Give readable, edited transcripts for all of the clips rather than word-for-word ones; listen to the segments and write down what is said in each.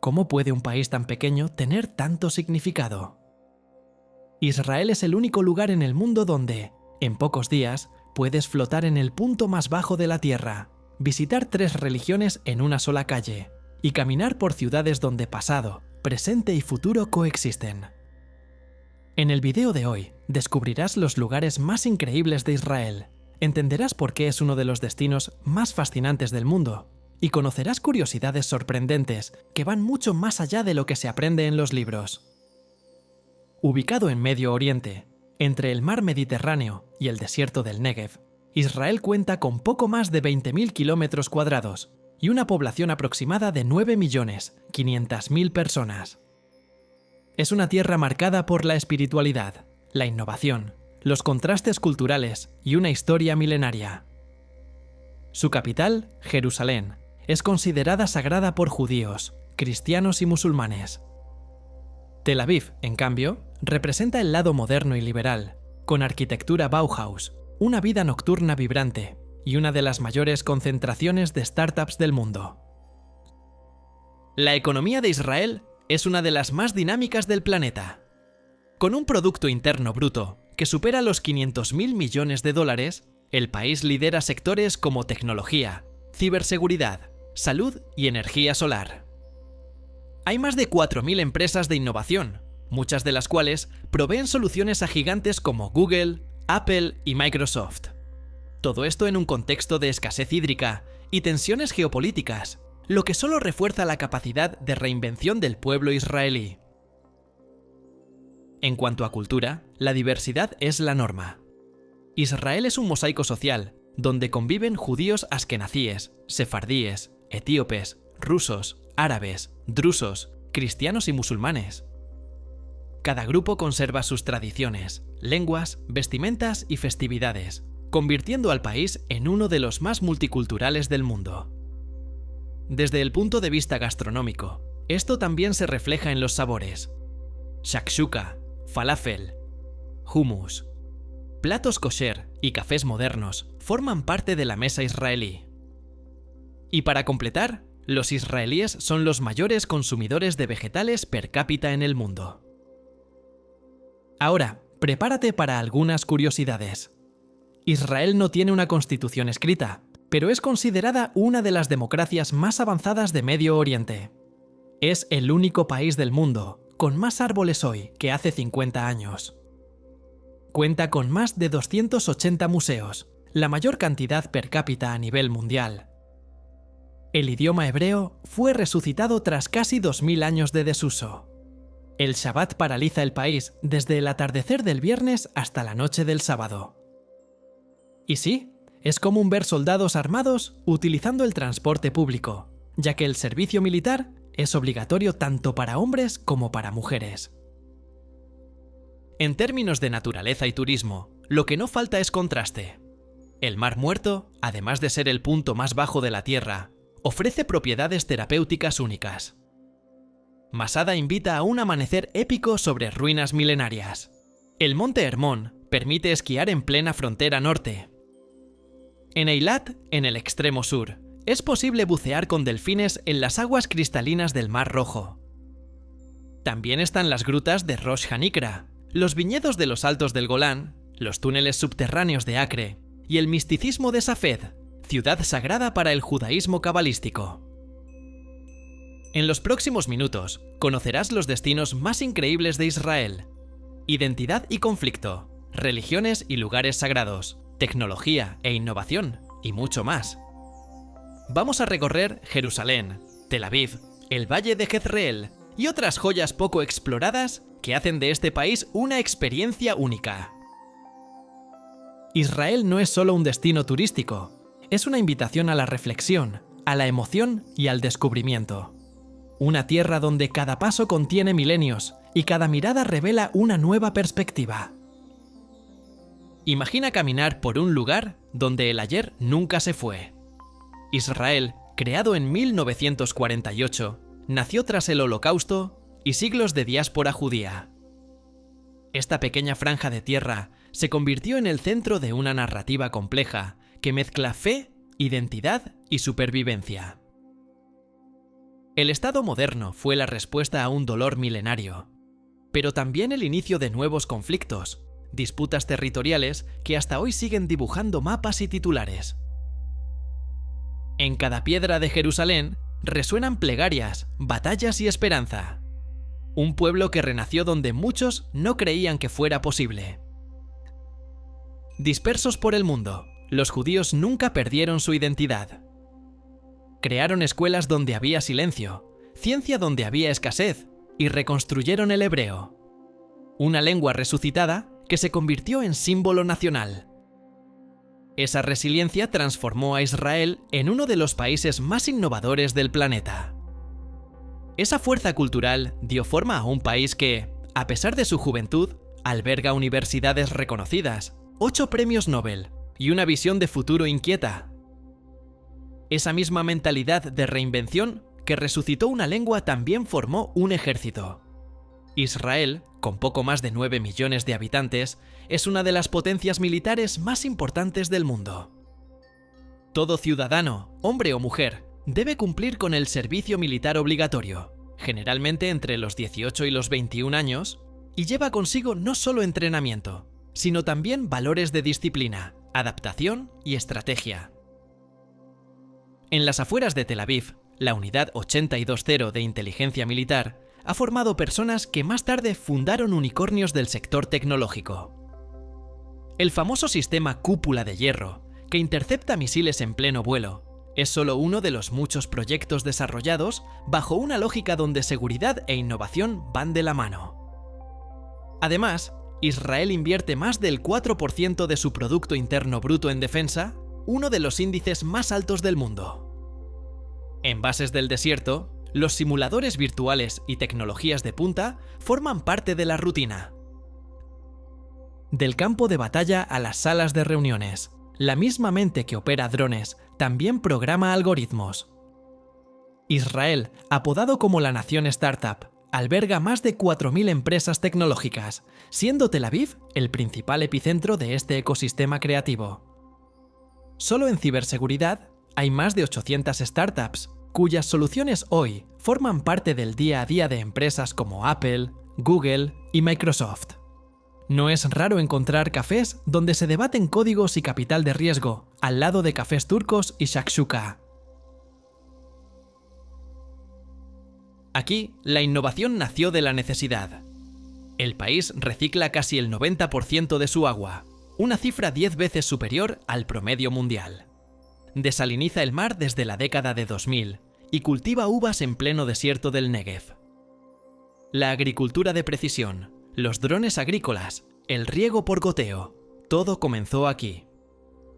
¿Cómo puede un país tan pequeño tener tanto significado? Israel es el único lugar en el mundo donde, en pocos días, puedes flotar en el punto más bajo de la tierra, visitar 3 religiones en una sola calle y caminar por ciudades donde pasado, presente y futuro coexisten. En el video de hoy descubrirás los lugares más increíbles de Israel, entenderás por qué es uno de los destinos más fascinantes del mundo y conocerás curiosidades sorprendentes que van mucho más allá de lo que se aprende en los libros. Ubicado en Medio Oriente, entre el mar Mediterráneo y el desierto del Negev, Israel cuenta con poco más de 20.000 kilómetros cuadrados y una población aproximada de 9.500.000 personas. Es una tierra marcada por la espiritualidad, la innovación, los contrastes culturales y una historia milenaria. Su capital, Jerusalén, es considerada sagrada por judíos, cristianos y musulmanes. Tel Aviv, en cambio, representa el lado moderno y liberal, con arquitectura Bauhaus, una vida nocturna vibrante y una de las mayores concentraciones de startups del mundo. La economía de Israel es una de las más dinámicas del planeta. Con un Producto Interno Bruto que supera los 500.000 millones de dólares, el país lidera sectores como tecnología, ciberseguridad, salud y energía solar. Hay más de 4.000 empresas de innovación, muchas de las cuales proveen soluciones a gigantes como Google, Apple y Microsoft. Todo esto en un contexto de escasez hídrica y tensiones geopolíticas, lo que solo refuerza la capacidad de reinvención del pueblo israelí. En cuanto a cultura, la diversidad es la norma. Israel es un mosaico social, donde conviven judíos askenazíes, sefardíes, etíopes, rusos, árabes, drusos, cristianos y musulmanes. Cada grupo conserva sus tradiciones, lenguas, vestimentas y festividades, convirtiendo al país en uno de los más multiculturales del mundo. Desde el punto de vista gastronómico, esto también se refleja en los sabores. Shakshuka, falafel, hummus, platos kosher y cafés modernos forman parte de la mesa israelí. Y para completar, los israelíes son los mayores consumidores de vegetales per cápita en el mundo. Ahora, prepárate para algunas curiosidades. Israel no tiene una constitución escrita, pero es considerada una de las democracias más avanzadas de Medio Oriente. Es el único país del mundo con más árboles hoy que hace 50 años. Cuenta con más de 280 museos, la mayor cantidad per cápita a nivel mundial. El idioma hebreo fue resucitado tras casi 2000 años de desuso. El Shabbat paraliza el país desde el atardecer del viernes hasta la noche del sábado. Y sí, es común ver soldados armados utilizando el transporte público, ya que el servicio militar es obligatorio tanto para hombres como para mujeres. En términos de naturaleza y turismo, lo que no falta es contraste. El Mar Muerto, además de ser el punto más bajo de la Tierra, ofrece propiedades terapéuticas únicas. Masada invita a un amanecer épico sobre ruinas milenarias. El Monte Hermón permite esquiar en plena frontera norte. En Eilat, en el extremo sur, es posible bucear con delfines en las aguas cristalinas del Mar Rojo. También están las grutas de Rosh Hanikra, los viñedos de los Altos del Golán, los túneles subterráneos de Acre y el misticismo de Safed, ciudad sagrada para el judaísmo cabalístico. En los próximos minutos conocerás los destinos más increíbles de Israel: identidad y conflicto, religiones y lugares sagrados, tecnología e innovación y mucho más. Vamos a recorrer Jerusalén, Tel Aviv, el Valle de Jezreel y otras joyas poco exploradas que hacen de este país una experiencia única. Israel no es solo un destino turístico, es una invitación a la reflexión, a la emoción y al descubrimiento. Una tierra donde cada paso contiene milenios y cada mirada revela una nueva perspectiva. Imagina caminar por un lugar donde el ayer nunca se fue. Israel, creado en 1948, nació tras el Holocausto y siglos de diáspora judía. Esta pequeña franja de tierra se convirtió en el centro de una narrativa compleja que mezcla fe, identidad y supervivencia. El Estado moderno fue la respuesta a un dolor milenario, pero también el inicio de nuevos conflictos, disputas territoriales que hasta hoy siguen dibujando mapas y titulares. En cada piedra de Jerusalén resuenan plegarias, batallas y esperanza. Un pueblo que renació donde muchos no creían que fuera posible. Dispersos por el mundo, los judíos nunca perdieron su identidad. Crearon escuelas donde había silencio, ciencia donde había escasez, y reconstruyeron el hebreo, una lengua resucitada que se convirtió en símbolo nacional. Esa resiliencia transformó a Israel en uno de los países más innovadores del planeta. Esa fuerza cultural dio forma a un país que, a pesar de su juventud, alberga universidades reconocidas, 8 premios Nobel y una visión de futuro inquieta. Esa misma mentalidad de reinvención que resucitó una lengua también formó un ejército. Israel, con poco más de 9 millones de habitantes, es una de las potencias militares más importantes del mundo. Todo ciudadano, hombre o mujer, debe cumplir con el servicio militar obligatorio, generalmente entre los 18 y los 21 años, y lleva consigo no solo entrenamiento, sino también valores de disciplina, adaptación y estrategia. En las afueras de Tel Aviv, la Unidad 820 de Inteligencia Militar ha formado personas que más tarde fundaron unicornios del sector tecnológico. El famoso sistema Cúpula de Hierro, que intercepta misiles en pleno vuelo, es solo uno de los muchos proyectos desarrollados bajo una lógica donde seguridad e innovación van de la mano. Además, Israel invierte más del 4% de su Producto Interno Bruto en defensa, uno de los índices más altos del mundo. En bases del desierto, los simuladores virtuales y tecnologías de punta forman parte de la rutina. Del campo de batalla a las salas de reuniones, la misma mente que opera drones también programa algoritmos. Israel, apodado como la nación startup, alberga más de 4.000 empresas tecnológicas, siendo Tel Aviv el principal epicentro de este ecosistema creativo. Solo en ciberseguridad hay más de 800 startups, cuyas soluciones hoy forman parte del día a día de empresas como Apple, Google y Microsoft. No es raro encontrar cafés donde se debaten códigos y capital de riesgo, al lado de cafés turcos y shakshuka. Aquí, la innovación nació de la necesidad. El país recicla casi el 90% de su agua, una cifra 10 veces superior al promedio mundial. Desaliniza el mar desde la década de 2000 y cultiva uvas en pleno desierto del Negev. La agricultura de precisión, los drones agrícolas, el riego por goteo, todo comenzó aquí.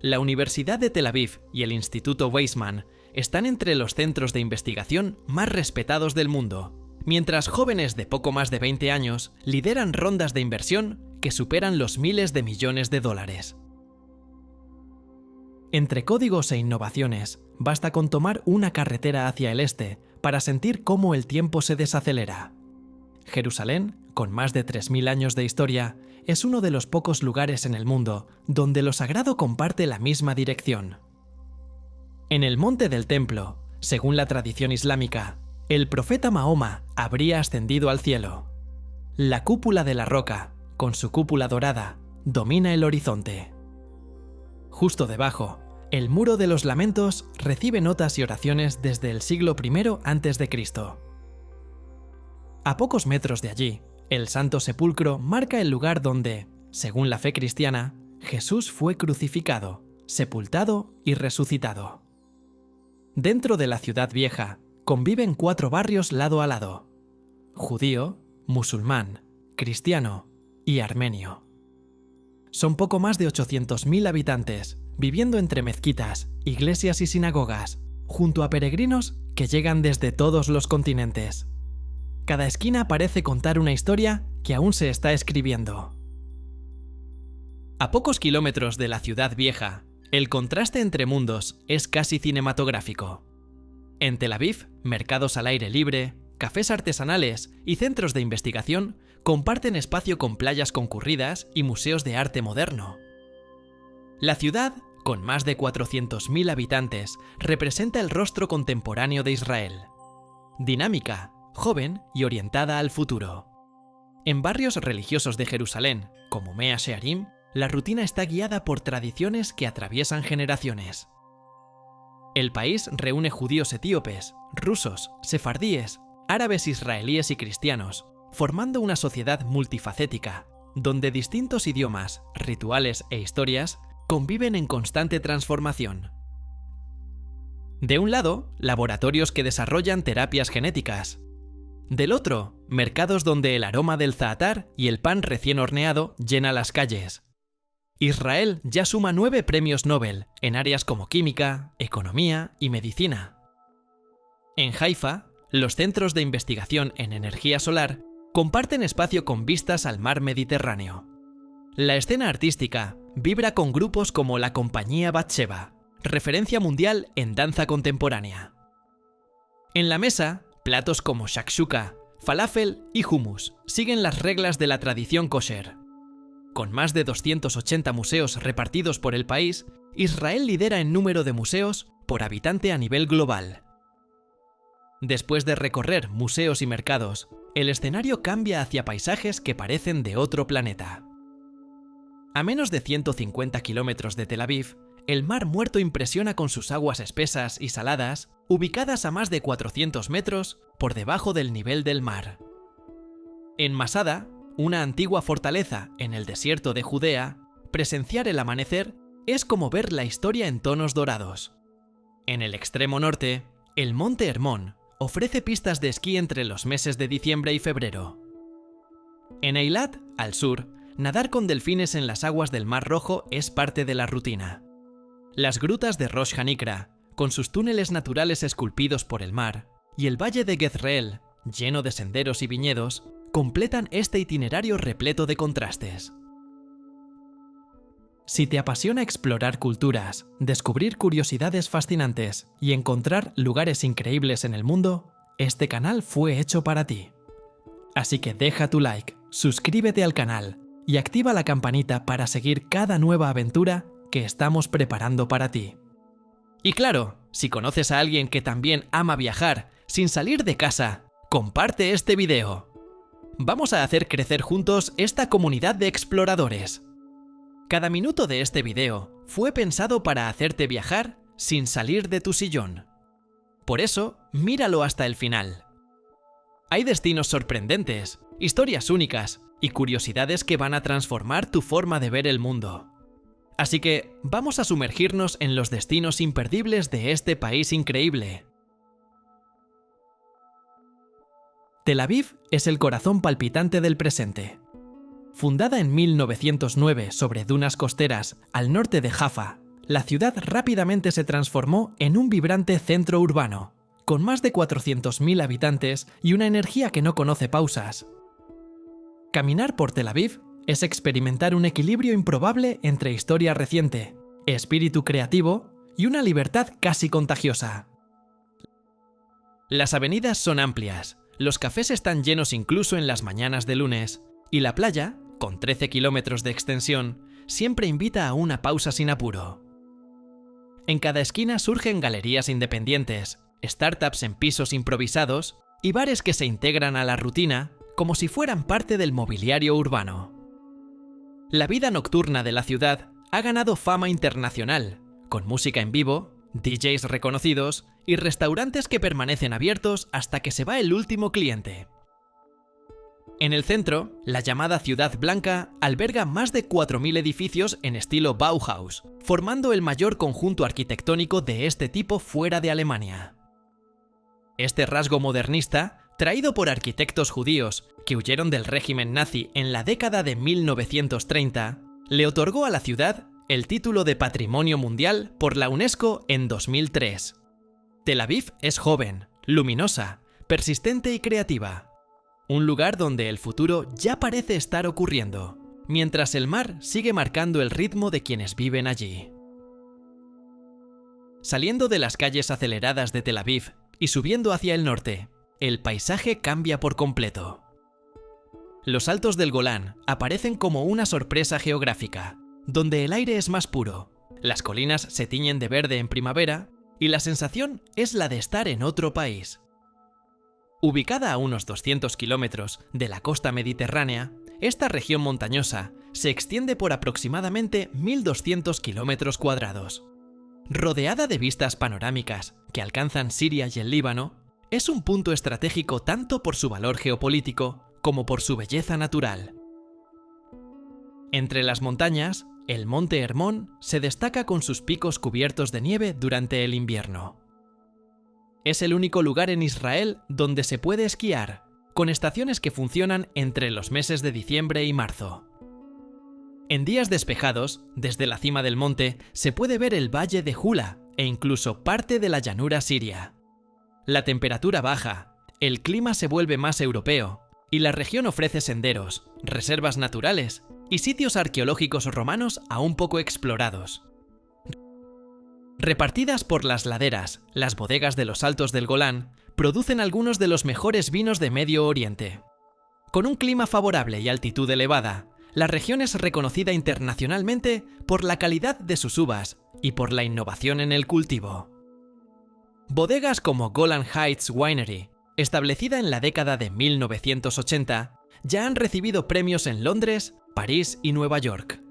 La Universidad de Tel Aviv y el Instituto Weizmann están entre los centros de investigación más respetados del mundo, mientras jóvenes de poco más de 20 años lideran rondas de inversión que superan los miles de millones de dólares. Entre códigos e innovaciones, basta con tomar una carretera hacia el este para sentir cómo el tiempo se desacelera. Jerusalén, con más de 3.000 años de historia, es uno de los pocos lugares en el mundo donde lo sagrado comparte la misma dirección. En el monte del templo, según la tradición islámica, el profeta Mahoma habría ascendido al cielo. La cúpula de la roca, con su cúpula dorada, domina el horizonte. Justo debajo, el muro de los lamentos recibe notas y oraciones desde el siglo I a.C. A pocos metros de allí, el Santo Sepulcro marca el lugar donde, según la fe cristiana, Jesús fue crucificado, sepultado y resucitado. Dentro de la ciudad vieja, conviven 4 barrios lado a lado: judío, musulmán, cristiano y armenio. Son poco más de 800.000 habitantes, viviendo entre mezquitas, iglesias y sinagogas, junto a peregrinos que llegan desde todos los continentes. Cada esquina parece contar una historia que aún se está escribiendo. A pocos kilómetros de la ciudad vieja, el contraste entre mundos es casi cinematográfico. En Tel Aviv, mercados al aire libre, cafés artesanales y centros de investigación comparten espacio con playas concurridas y museos de arte moderno. La ciudad, con más de 400.000 habitantes, representa el rostro contemporáneo de Israel. dinámica, joven y orientada al futuro. En barrios religiosos de Jerusalén, como Mea Shearim, la rutina está guiada por tradiciones que atraviesan generaciones. El país reúne judíos etíopes, rusos, sefardíes, árabes israelíes y cristianos, formando una sociedad multifacética, donde distintos idiomas, rituales e historias conviven en constante transformación. De un lado, laboratorios que desarrollan terapias genéticas. Del otro, mercados donde el aroma del zaatar y el pan recién horneado llena las calles. Israel ya suma 9 premios Nobel en áreas como química, economía y medicina. En Haifa, los centros de investigación en energía solar comparten espacio con vistas al mar Mediterráneo. La escena artística vibra con grupos como la compañía Batsheva, referencia mundial en danza contemporánea. En la mesa, platos como shakshuka, falafel y hummus siguen las reglas de la tradición kosher. Con más de 280 museos repartidos por el país, Israel lidera en número de museos por habitante a nivel global. Después de recorrer museos y mercados, el escenario cambia hacia paisajes que parecen de otro planeta. A menos de 150 kilómetros de Tel Aviv, el Mar Muerto impresiona con sus aguas espesas y saladas, ubicadas a más de 400 metros por debajo del nivel del mar. En Masada, una antigua fortaleza en el desierto de Judea, presenciar el amanecer es como ver la historia en tonos dorados. En el extremo norte, el Monte Hermón ofrece pistas de esquí entre los meses de diciembre y febrero. En Eilat, al sur, nadar con delfines en las aguas del Mar Rojo es parte de la rutina. Las grutas de Rosh Hanikra, con sus túneles naturales esculpidos por el mar, y el valle de Jezreel, lleno de senderos y viñedos, completan este itinerario repleto de contrastes. Si te apasiona explorar culturas, descubrir curiosidades fascinantes y encontrar lugares increíbles en el mundo, este canal fue hecho para ti. Así que deja tu like, suscríbete al canal y activa la campanita para seguir cada nueva aventura que estamos preparando para ti. Y claro, si conoces a alguien que también ama viajar sin salir de casa, comparte este video. Vamos a hacer crecer juntos esta comunidad de exploradores. Cada minuto de este video fue pensado para hacerte viajar sin salir de tu sillón. Por eso, míralo hasta el final. Hay destinos sorprendentes, historias únicas y curiosidades que van a transformar tu forma de ver el mundo. Así que vamos a sumergirnos en los destinos imperdibles de este país increíble. Tel Aviv es el corazón palpitante del presente. Fundada en 1909 sobre dunas costeras al norte de Jaffa, la ciudad rápidamente se transformó en un vibrante centro urbano, con más de 400.000 habitantes y una energía que no conoce pausas. Caminar por Tel Aviv es experimentar un equilibrio improbable entre historia reciente, espíritu creativo y una libertad casi contagiosa. Las avenidas son amplias, los cafés están llenos incluso en las mañanas de lunes, y la playa, con 13 kilómetros de extensión, siempre invita a una pausa sin apuro. En cada esquina surgen galerías independientes, startups en pisos improvisados y bares que se integran a la rutina como si fueran parte del mobiliario urbano. La vida nocturna de la ciudad ha ganado fama internacional, con música en vivo, DJs reconocidos y restaurantes que permanecen abiertos hasta que se va el último cliente. En el centro, la llamada Ciudad Blanca alberga más de 4.000 edificios en estilo Bauhaus, formando el mayor conjunto arquitectónico de este tipo fuera de Alemania. Este rasgo modernista, traído por arquitectos judíos que huyeron del régimen nazi en la década de 1930, le otorgó a la ciudad el título de Patrimonio Mundial por la UNESCO en 2003. Tel Aviv es joven, luminosa, persistente y creativa. Un lugar donde el futuro ya parece estar ocurriendo, mientras el mar sigue marcando el ritmo de quienes viven allí. Saliendo de las calles aceleradas de Tel Aviv y subiendo hacia el norte, el paisaje cambia por completo. Los altos del Golán aparecen como una sorpresa geográfica, donde el aire es más puro, las colinas se tiñen de verde en primavera y la sensación es la de estar en otro país. Ubicada a unos 200 kilómetros de la costa mediterránea, esta región montañosa se extiende por aproximadamente 1.200 kilómetros cuadrados. Rodeada de vistas panorámicas que alcanzan Siria y el Líbano, es un punto estratégico tanto por su valor geopolítico como por su belleza natural. Entre las montañas, el monte Hermón se destaca con sus picos cubiertos de nieve durante el invierno. Es el único lugar en Israel donde se puede esquiar, con estaciones que funcionan entre los meses de diciembre y marzo. En días despejados, desde la cima del monte, se puede ver el valle de Jula e incluso parte de la llanura siria. La temperatura baja, el clima se vuelve más europeo, y la región ofrece senderos, reservas naturales y sitios arqueológicos romanos aún poco explorados. Repartidas por las laderas, las bodegas de los Altos del Golán producen algunos de los mejores vinos de Medio Oriente. Con un clima favorable y altitud elevada, la región es reconocida internacionalmente por la calidad de sus uvas y por la innovación en el cultivo. Bodegas como Golan Heights Winery, establecida en la década de 1980, ya han recibido premios en Londres, París y Nueva York.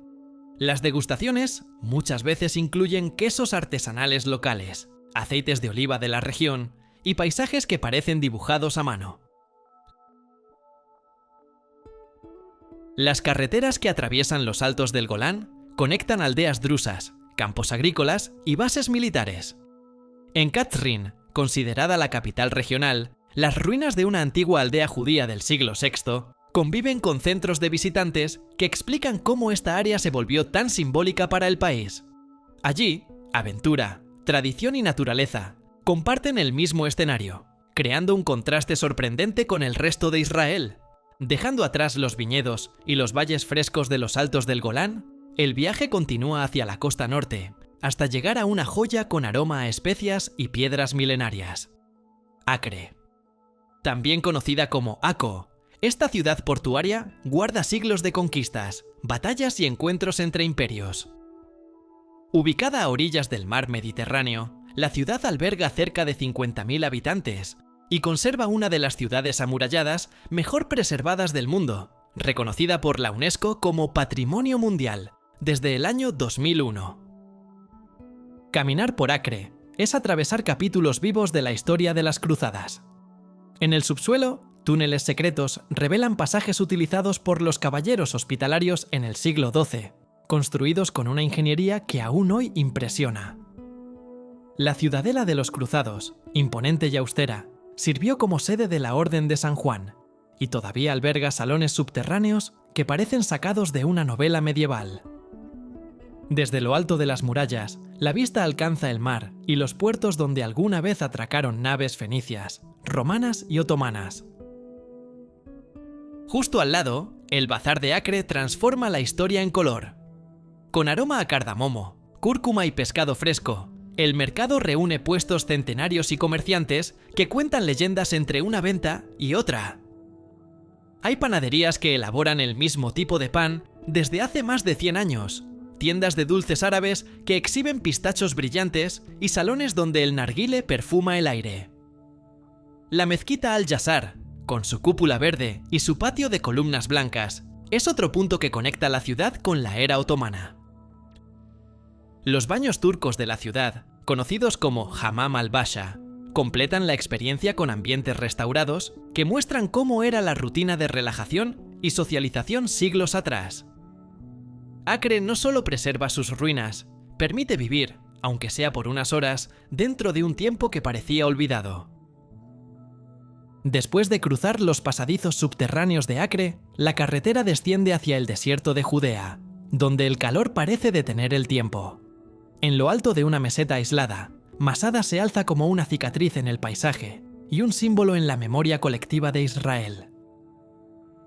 Las degustaciones muchas veces incluyen quesos artesanales locales, aceites de oliva de la región y paisajes que parecen dibujados a mano. Las carreteras que atraviesan los Altos del Golán conectan aldeas drusas, campos agrícolas y bases militares. En Katzrin, considerada la capital regional, las ruinas de una antigua aldea judía del siglo VI conviven con centros de visitantes que explican cómo esta área se volvió tan simbólica para el país. Allí, aventura, tradición y naturaleza comparten el mismo escenario, creando un contraste sorprendente con el resto de Israel. Dejando atrás los viñedos y los valles frescos de los Altos del Golán, el viaje continúa hacia la costa norte, hasta llegar a una joya con aroma a especias y piedras milenarias: Acre. También conocida como Akko, esta ciudad portuaria guarda siglos de conquistas, batallas y encuentros entre imperios. Ubicada a orillas del mar Mediterráneo, la ciudad alberga cerca de 50.000 habitantes y conserva una de las ciudades amuralladas mejor preservadas del mundo, reconocida por la UNESCO como Patrimonio Mundial desde el año 2001. Caminar por Acre es atravesar capítulos vivos de la historia de las cruzadas. En el subsuelo, túneles secretos revelan pasajes utilizados por los caballeros hospitalarios en el siglo XII, construidos con una ingeniería que aún hoy impresiona. La ciudadela de los cruzados, imponente y austera, sirvió como sede de la Orden de San Juan, y todavía alberga salones subterráneos que parecen sacados de una novela medieval. Desde lo alto de las murallas, la vista alcanza el mar y los puertos donde alguna vez atracaron naves fenicias, romanas y otomanas. Justo al lado, el Bazar de Acre transforma la historia en color. Con aroma a cardamomo, cúrcuma y pescado fresco, el mercado reúne puestos centenarios y comerciantes que cuentan leyendas entre una venta y otra. Hay panaderías que elaboran el mismo tipo de pan desde hace más de 100 años, tiendas de dulces árabes que exhiben pistachos brillantes y salones donde el narguile perfuma el aire. La mezquita Al-Yazar, con su cúpula verde y su patio de columnas blancas, es otro punto que conecta la ciudad con la era otomana. Los baños turcos de la ciudad, conocidos como Hamam al-Basha, completan la experiencia con ambientes restaurados que muestran cómo era la rutina de relajación y socialización siglos atrás. Acre no solo preserva sus ruinas, permite vivir, aunque sea por unas horas, dentro de un tiempo que parecía olvidado. Después de cruzar los pasadizos subterráneos de Acre, la carretera desciende hacia el desierto de Judea, donde el calor parece detener el tiempo. En lo alto de una meseta aislada, Masada se alza como una cicatriz en el paisaje y un símbolo en la memoria colectiva de Israel.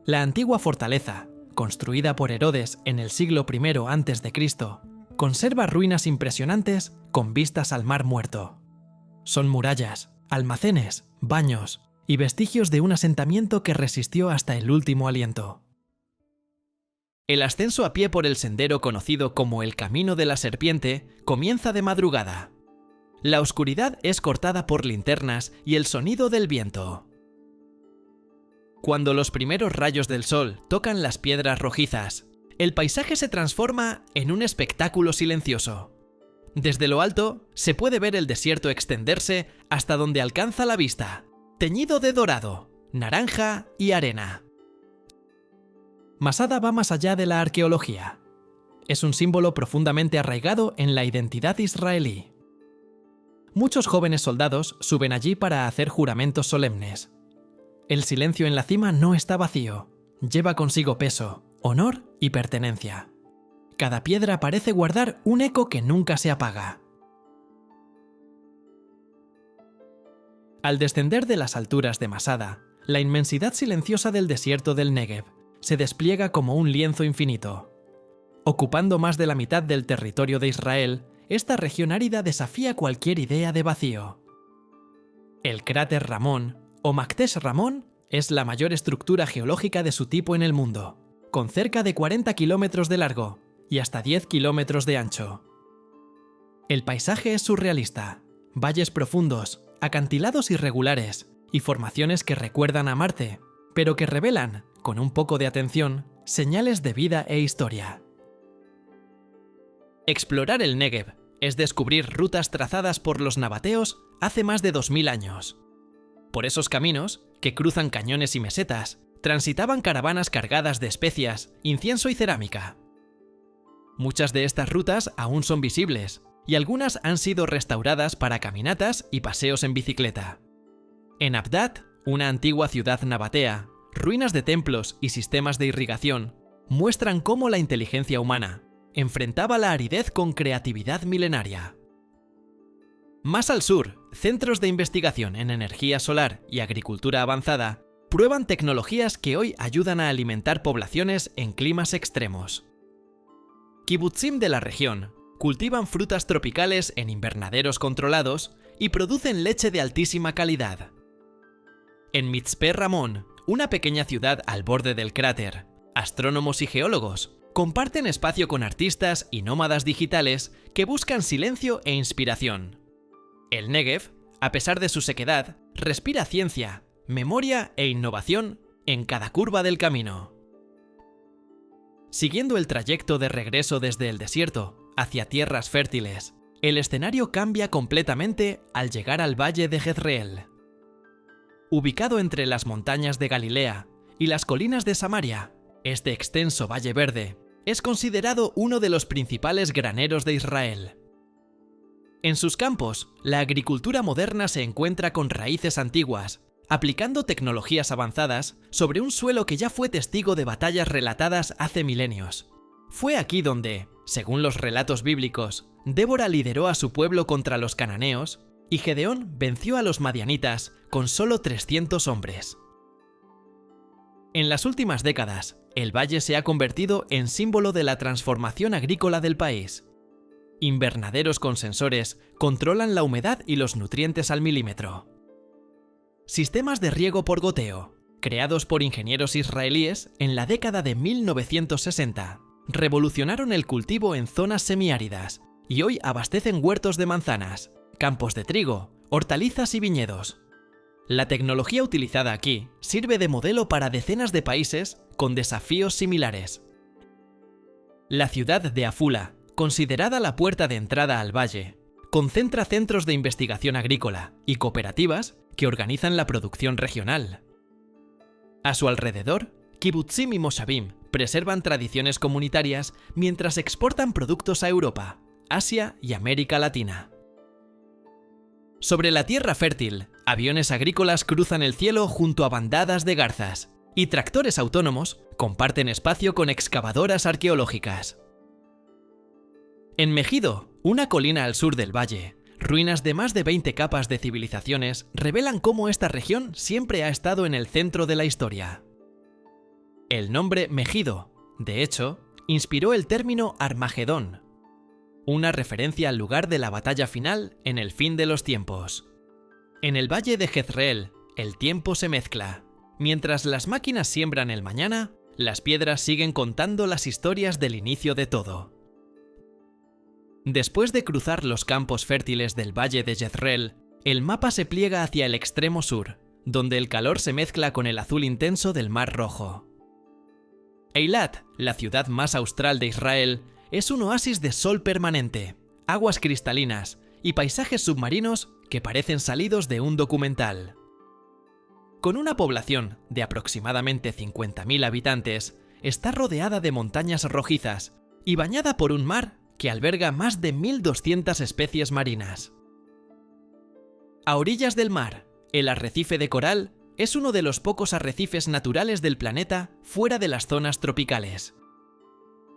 La antigua fortaleza, construida por Herodes en el siglo I a.C., conserva ruinas impresionantes con vistas al Mar Muerto. Son murallas, almacenes, baños y vestigios de un asentamiento que resistió hasta el último aliento. El ascenso a pie por el sendero conocido como el Camino de la Serpiente comienza de madrugada. La oscuridad es cortada por linternas y el sonido del viento. Cuando los primeros rayos del sol tocan las piedras rojizas, el paisaje se transforma en un espectáculo silencioso. Desde lo alto se puede ver el desierto extenderse hasta donde alcanza la vista, teñido de dorado, naranja y arena. Masada va más allá de la arqueología. Es un símbolo profundamente arraigado en la identidad israelí. Muchos jóvenes soldados suben allí para hacer juramentos solemnes. El silencio en la cima no está vacío, lleva consigo peso, honor y pertenencia. Cada piedra parece guardar un eco que nunca se apaga. Al descender de las alturas de Masada, la inmensidad silenciosa del desierto del Negev se despliega como un lienzo infinito. Ocupando más de la mitad del territorio de Israel, esta región árida desafía cualquier idea de vacío. El cráter Ramón, o Maktesh Ramón, es la mayor estructura geológica de su tipo en el mundo, con cerca de 40 kilómetros de largo y hasta 10 kilómetros de ancho. El paisaje es surrealista, valles profundos, acantilados irregulares y formaciones que recuerdan a Marte, pero que revelan, con un poco de atención, señales de vida e historia. Explorar el Negev es descubrir rutas trazadas por los nabateos hace más de 2000 años. Por esos caminos, que cruzan cañones y mesetas, transitaban caravanas cargadas de especias, incienso y cerámica. Muchas de estas rutas aún son visibles, y algunas han sido restauradas para caminatas y paseos en bicicleta. En Abdad, una antigua ciudad nabatea, ruinas de templos y sistemas de irrigación muestran cómo la inteligencia humana enfrentaba la aridez con creatividad milenaria. Más al sur, centros de investigación en energía solar y agricultura avanzada prueban tecnologías que hoy ayudan a alimentar poblaciones en climas extremos. Kibutzim de la región cultivan frutas tropicales en invernaderos controlados y producen leche de altísima calidad. En Mitzpe Ramón, una pequeña ciudad al borde del cráter, astrónomos y geólogos comparten espacio con artistas y nómadas digitales que buscan silencio e inspiración. El Negev, a pesar de su sequedad, respira ciencia, memoria e innovación en cada curva del camino. Siguiendo el trayecto de regreso desde el desierto hacia tierras fértiles, el escenario cambia completamente al llegar al valle de Jezreel. Ubicado entre las montañas de Galilea y las colinas de Samaria, este extenso valle verde es considerado uno de los principales graneros de Israel. En sus campos, la agricultura moderna se encuentra con raíces antiguas, aplicando tecnologías avanzadas sobre un suelo que ya fue testigo de batallas relatadas hace milenios. Fue aquí donde, según los relatos bíblicos, Débora lideró a su pueblo contra los cananeos y Gedeón venció a los madianitas con solo 300 hombres. En las últimas décadas, el valle se ha convertido en símbolo de la transformación agrícola del país. Invernaderos con sensores controlan la humedad y los nutrientes al milímetro. Sistemas de riego por goteo, creados por ingenieros israelíes en la década de 1960, revolucionaron el cultivo en zonas semiáridas y hoy abastecen huertos de manzanas, campos de trigo, hortalizas y viñedos. La tecnología utilizada aquí sirve de modelo para decenas de países con desafíos similares. La ciudad de Afula, considerada la puerta de entrada al valle, concentra centros de investigación agrícola y cooperativas que organizan la producción regional. A su alrededor, kibutzim y moshavim preservan tradiciones comunitarias mientras exportan productos a Europa, Asia y América Latina. Sobre la tierra fértil, aviones agrícolas cruzan el cielo junto a bandadas de garzas, y tractores autónomos comparten espacio con excavadoras arqueológicas. En Megido, una colina al sur del valle, ruinas de más de 20 capas de civilizaciones revelan cómo esta región siempre ha estado en el centro de la historia. El nombre Megido, de hecho, inspiró el término Armagedón, una referencia al lugar de la batalla final en el fin de los tiempos. En el valle de Jezreel, el tiempo se mezcla. Mientras las máquinas siembran el mañana, las piedras siguen contando las historias del inicio de todo. Después de cruzar los campos fértiles del valle de Jezreel, el mapa se pliega hacia el extremo sur, donde el calor se mezcla con el azul intenso del Mar Rojo. Eilat, la ciudad más austral de Israel, es un oasis de sol permanente, aguas cristalinas y paisajes submarinos que parecen salidos de un documental. Con una población de aproximadamente 50.000 habitantes, está rodeada de montañas rojizas y bañada por un mar que alberga más de 1.200 especies marinas. A orillas del mar, el arrecife de coral es uno de los pocos arrecifes naturales del planeta fuera de las zonas tropicales.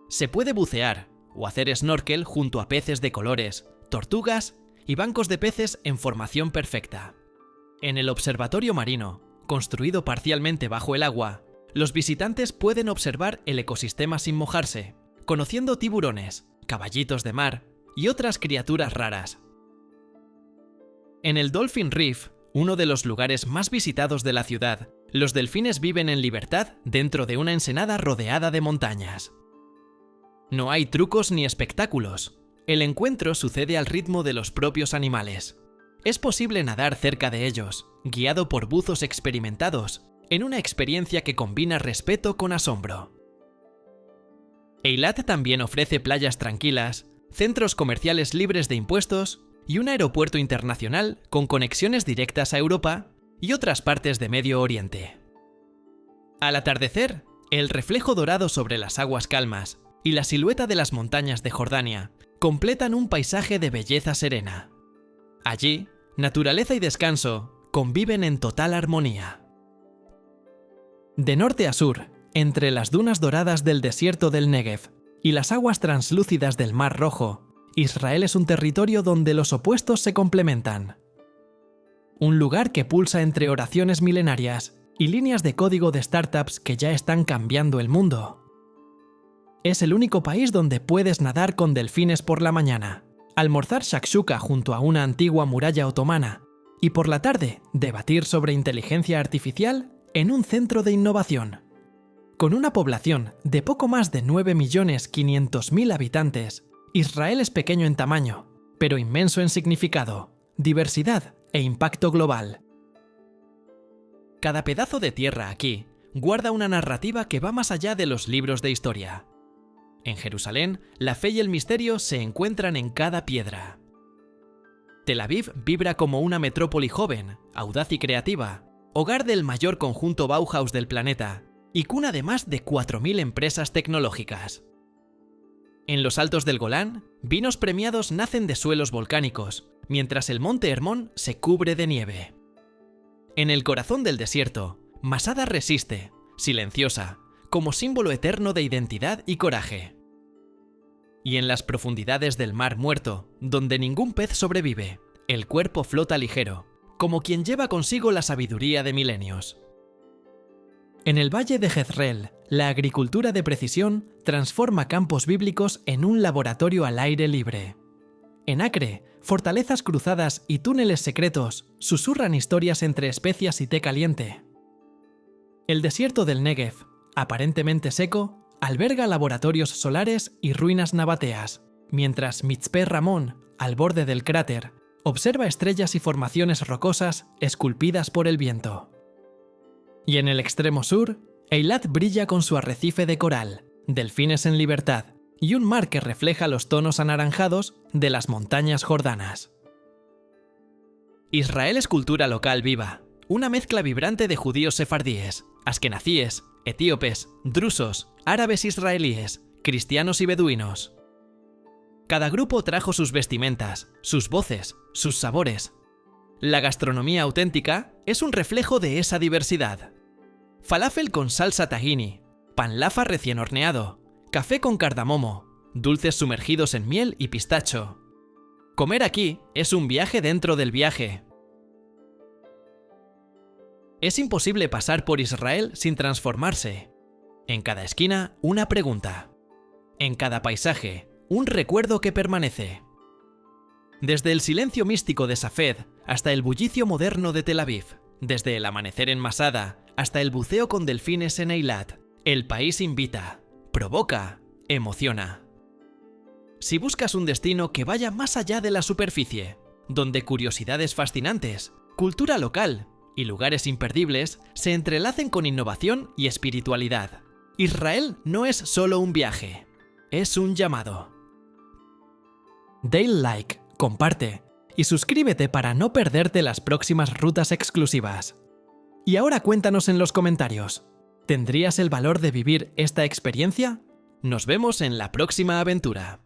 Se puede bucear o hacer snorkel junto a peces de colores, tortugas y bancos de peces en formación perfecta. En el observatorio marino, construido parcialmente bajo el agua, los visitantes pueden observar el ecosistema sin mojarse, conociendo tiburones, caballitos de mar y otras criaturas raras. En el Dolphin Reef, uno de los lugares más visitados de la ciudad, los delfines viven en libertad dentro de una ensenada rodeada de montañas. No hay trucos ni espectáculos. El encuentro sucede al ritmo de los propios animales. Es posible nadar cerca de ellos, guiado por buzos experimentados, en una experiencia que combina respeto con asombro. Eilat también ofrece playas tranquilas, centros comerciales libres de impuestos y un aeropuerto internacional con conexiones directas a Europa y otras partes de Medio Oriente. Al atardecer, el reflejo dorado sobre las aguas calmas y la silueta de las montañas de Jordania completan un paisaje de belleza serena. Allí, naturaleza y descanso conviven en total armonía. De norte a sur, entre las dunas doradas del desierto del Negev y las aguas translúcidas del Mar Rojo, Israel es un territorio donde los opuestos se complementan. Un lugar que pulsa entre oraciones milenarias y líneas de código de startups que ya están cambiando el mundo. Es el único país donde puedes nadar con delfines por la mañana, almorzar shakshuka junto a una antigua muralla otomana y por la tarde debatir sobre inteligencia artificial en un centro de innovación. Con una población de poco más de 9.500.000 habitantes, Israel es pequeño en tamaño, pero inmenso en significado, diversidad e impacto global. Cada pedazo de tierra aquí guarda una narrativa que va más allá de los libros de historia. En Jerusalén, la fe y el misterio se encuentran en cada piedra. Tel Aviv vibra como una metrópoli joven, audaz y creativa, hogar del mayor conjunto Bauhaus del planeta y cuna de más de 4.000 empresas tecnológicas. En los altos del Golán, vinos premiados nacen de suelos volcánicos, mientras el monte Hermón se cubre de nieve. En el corazón del desierto, Masada resiste, silenciosa, como símbolo eterno de identidad y coraje. Y en las profundidades del Mar Muerto, donde ningún pez sobrevive, el cuerpo flota ligero, como quien lleva consigo la sabiduría de milenios. En el valle de Jezreel, la agricultura de precisión transforma campos bíblicos en un laboratorio al aire libre. En Acre, fortalezas cruzadas y túneles secretos susurran historias entre especias y té caliente. El desierto del Negev, aparentemente seco, alberga laboratorios solares y ruinas nabateas, mientras Mitzpe Ramón, al borde del cráter, observa estrellas y formaciones rocosas esculpidas por el viento. Y en el extremo sur, Eilat brilla con su arrecife de coral, delfines en libertad y un mar que refleja los tonos anaranjados de las montañas jordanas. Israel es cultura local viva, una mezcla vibrante de judíos sefardíes, askenazíes, etíopes, drusos, árabes israelíes, cristianos y beduinos. Cada grupo trajo sus vestimentas, sus voces, sus sabores. La gastronomía auténtica es un reflejo de esa diversidad. Falafel con salsa tahini, pan lafa recién horneado, café con cardamomo, dulces sumergidos en miel y pistacho. Comer aquí es un viaje dentro del viaje. Es imposible pasar por Israel sin transformarse. En cada esquina, una pregunta. En cada paisaje, un recuerdo que permanece. Desde el silencio místico de Safed hasta el bullicio moderno de Tel Aviv, desde el amanecer en Masada hasta el buceo con delfines en Eilat, el país invita, provoca, emociona. Si buscas un destino que vaya más allá de la superficie, donde curiosidades fascinantes, cultura local y lugares imperdibles se entrelacen con innovación y espiritualidad. Israel no es solo un viaje, es un llamado. Dale like, comparte y suscríbete para no perderte las próximas rutas exclusivas. Y ahora cuéntanos en los comentarios, ¿tendrías el valor de vivir esta experiencia? Nos vemos en la próxima aventura.